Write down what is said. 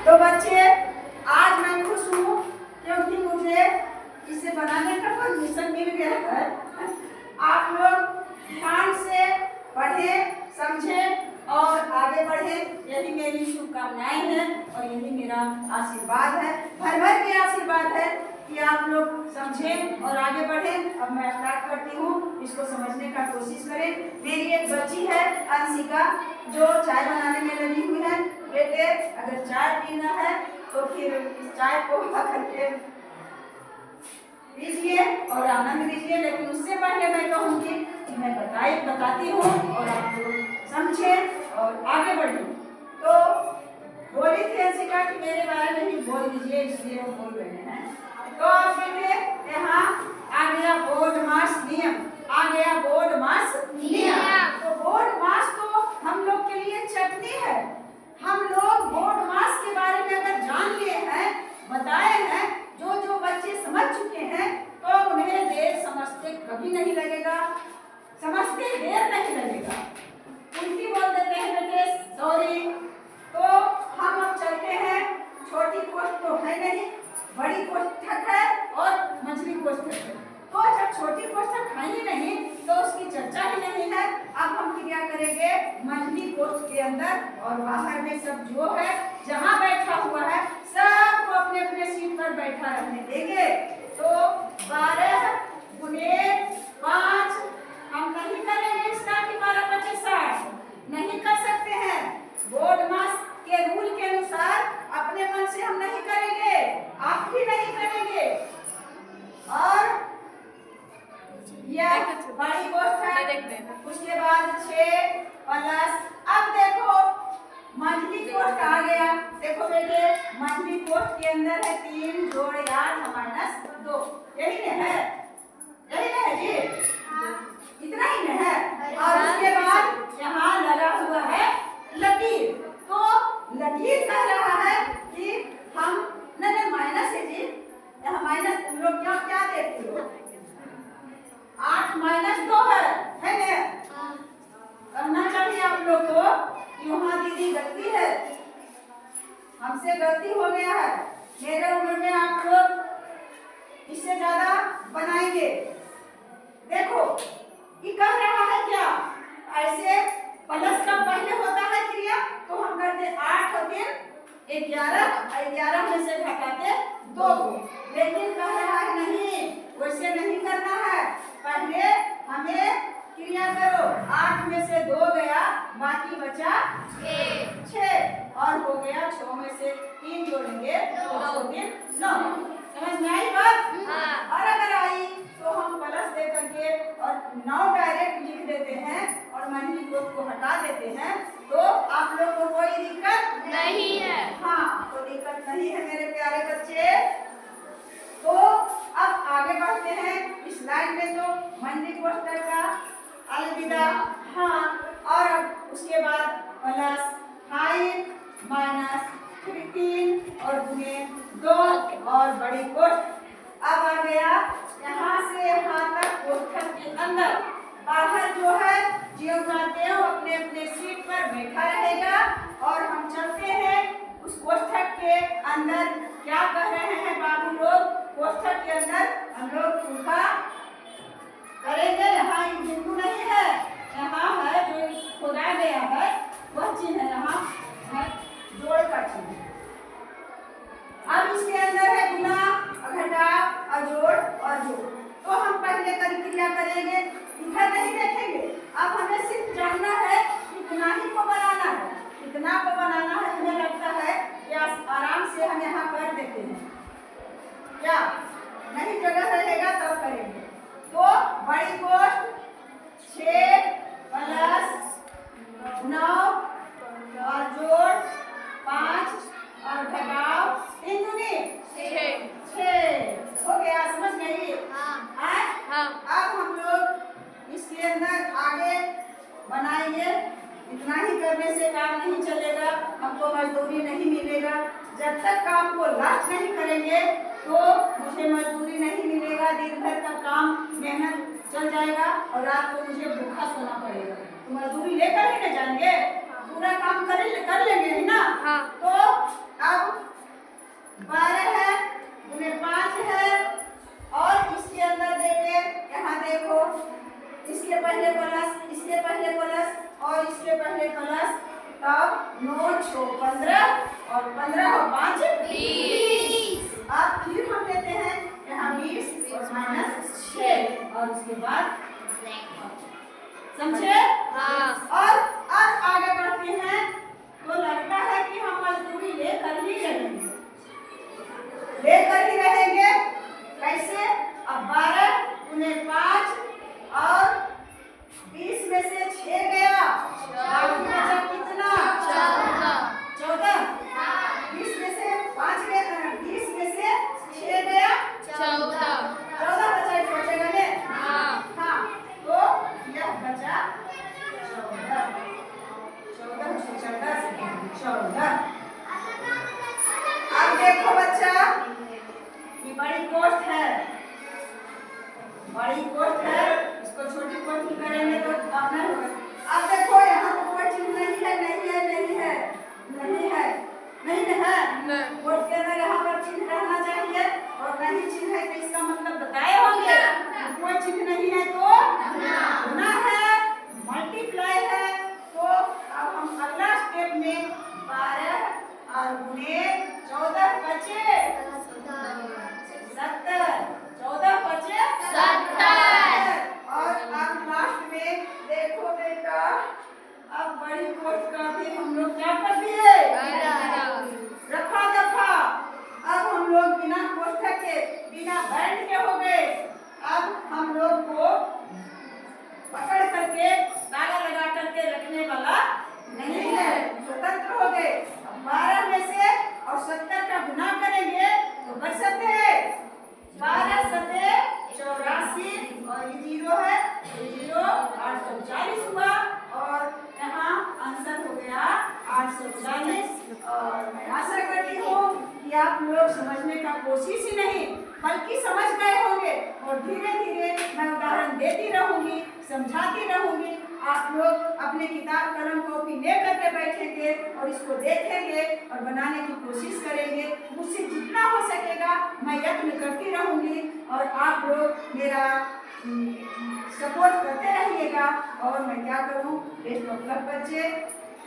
तो बच्चे आज मैं खुश हूँ क्योंकि मुझे इसे बनाने का परमिशन मिल गया है। आप लोग ध्यान से पढ़ें, समझें और आगे बढ़ें, यही मेरी शुभकामनाएं हैं और यही मेरा आशीर्वाद है। भर भर के आशीर्वाद है कि आप लोग समझें और आगे बढ़ें। अब मैं स्टार्ट करती हूँ, इसको समझने का कोशिश करें। मेरी एक बच्ची है अंशिका, जो चाय बनाने में लगी हुई है। बेटे अगर चाय पीना है तो फिर इस चाय को करके लीजिए और आनंद लीजिए, लेकिन उससे पहले मैं कहूँगी कि मैं बताती हूँ और आप लोग समझें और आगे बढ़ें। तो बोली थी अंशिका कि मेरे बारे में ही बोल दीजिए, इसलिए वो बोल रहे हैं। तो आप बेटे यहाँ आ गया बोर्ड मास नियम, आ गया बोर्ड मास नियम। तो बोर्ड मास तो हम लोग के लिए चटनी है। हम लोग बोर्ड मास के बारे में अगर जान लिए हैं, बताए हैं, जो बच्चे समझ चुके हैं, तो उन्हें देर समझते कभी नहीं लगेगा, समझते देर नहीं लगेगा। उल्टी बोल देते हैं बेटे, सॉरी। तो हम अब चलते हैं, छोटी पोस्ट तो है नहीं, बड़ी कोष्ठक है और मछली कोष्ठक है। तो जब छोटी कोष्ठक है ही नहीं तो उसकी चर्चा ही नहीं है। अब हम क्या करेंगे, मछली कोष्ठ के अंदर और बाहर में सब जो है, जहाँ बैठा हुआ है सबको अपने अपने सीट पर बैठा रहने देंगे। तो 12 गुने 5 हम नहीं करेंगे इसका कि 12 25 60 नहीं कर सकते हैं। बोर्ड मास के रूल के अनुसार अपने मन से हम नहीं करेंगे, आप भी नहीं करेंगे। और यह बड़ी कोष्ठ है, उसके बाद 6 प्लस, अब देखो मछली कोष्ठ आ गया। देखो बेटे मछली कोष्ठ के अंदर है 3 जोड़ 8 माइनस 2, यही है, यही है जी, इतना ही न है। और उसके बाद यहाँ लगा हुआ है लकीर। तो लकीर कह रहा है कि हम नहीं माइनस है जी, यहाँ माइनस तुम लोग क्या क्या देखते हो, 8 माइनस 2 है ना? करना चाहिए आप लोग को। यहाँ दीदी गलती है, हमसे गलती हो गया है। मेरे उम्र में आप लोग इससे ज्यादा बनाएंगे। देखो ये कह रहा है क्या, ऐसे प्लस का पहले होता है क्रिया तो हम करते 8 और 3 11 में से घटाते 2 को, लेकिन कह रहा है नहीं, वैसे नहीं करना है। पहले हमें क्रिया करो, 8 में से 2 गया, बाकी बचा 6 और हो गया 6 में से 3 जोड़ेंगे तो 9। समझ में आई बात? और अगर आई तो हम प्लस दे करके और 9 डायरेक्ट लिख देते हैं और मछली कोष्ठ को हटा देते हैं, तो आप लोग को कोई दिक्कत नहीं है। हाँ, तो दिक्कत नहीं है मेरे प्यारे बच्चे। तो अब आगे बढ़ते हैं। इस लाइन में तो मछली कोष्ठ का अलविदा, हाँ, और अब उसके बाद प्लस 5 माइनस 3 और गुने 2 और बड़ी कोष्ठ। अब आ गया यहाँ से यहाँ तक कोष्ठक के अंदर, बाहर जो है ज्यों जाते हो अपने अपने सीट पर बैठा रहेगा और हम चलते हैं उस कोष्ठक के अंदर। क्या कह रहे हैं बाबू लोग, कोष्ठक के अंदर हम लोग उल्टा करेंगे। यहाँ एक बिंदु नहीं है, यहाँ है जो खोदा गया है वह चीज है, यहाँ है जोड़ का चिन्ह। अब इसके अंदर है गुना, घटाव, अजोड़ और जोड़। तो हम पहले क्रिया करेंगे, इधर नहीं देखेंगे। अब हमें सिर्फ जानना है कितना ही को बनाना है, कितना को बनाना है। मुझे लगता है कि आराम से हम यहाँ कर देते हैं, क्या नहीं जगह रहेगा तब करेंगे। तो बड़ी कोष्ठ 6 प्लस 9 और जोड़ 5 और घटाव 3 दूनी 6 हो गया। समझ गई? हाँ। अब हम लोग इसके अंदर आगे बनाएंगे। इतना ही करने से काम नहीं चलेगा, हमको मजदूरी नहीं मिलेगा। जब तक काम को लास्ट नहीं करेंगे तो मुझे मजदूरी नहीं मिलेगा। दिन भर का काम मेहनत चल जाएगा और रात को मुझे भूखा सोना पड़ेगा। तो मजदूरी लेकर ही न जाएंगे, पूरा काम कर लेंगे ही ना। तो अब और 15 और 5 20। अब फिर हम लेते हैं यहाँ 20 और -6 और उसके बाद समझे? हाँ। और अब आगे बढ़ते हैं तो लगता है कि हम मजदूरी लेकर ही रहेंगे, कैसे? अब 12 × 5 और 20 में से 6 गया, बाकी बचा कितना? 14। 20 में से 5 गया, 20 में से 6 गया, 14 बचा, एक बचेगा ने? हाँ, तो यह बचा 14। अब देखो बच्चा, ये बड़ी कोष्ठ है, इसको छोटी कोष्ठ में करेंगे तो अपना होगा। अब देखो यहाँ तो कोई चीज नहीं है। कोष्ठ के अंदर यहाँ पर चिन्ह रहना चाहिए और नहीं चिन्ह है तो इसका मतलब बताए होंगे। कोई चिन्ह नहीं है तो गुना है, मल्टीप्लाई है। तो अब हम अगला स्टेप में 12 और गुणे 14 बचे 70, 14 बचे 70। और अब लास्ट में देखो बेटा, अब बड़ी कोष्ठ का भी हम लोग क्या कर दिए? रफा दफा। अब हम लोग बिना कोष्ठक के, बिना बैंड के हो गए। अब हम लोग को पकड़ करके ताला लगा करके रखने वाला नहीं है, स्वतंत्र हो गए। 12 में से और 70 का गुना करेंगे तो बच सकते हैं 12 सते 84 और ये 0 है, ये 0 840 हुआ और यहाँ आंसर हो गया 840। और मैं आशा करती हूँ कि आप लोग समझने का कोशिश ही नहीं बल्कि समझ गए होंगे और धीरे धीरे मैं उदाहरण देती रहूंगी, समझाती रहूंगी। आप लोग अपने किताब कलम कॉपी ले करके बैठेंगे और इसको देखेंगे और बनाने की कोशिश करेंगे। मुझसे जितना हो सकेगा मैं यत्न करती रहूंगी और आप लोग मेरा सपोर्ट करते रहिएगा। और मैं क्या करूं, बेस्ट ऑफ लक बच्चे।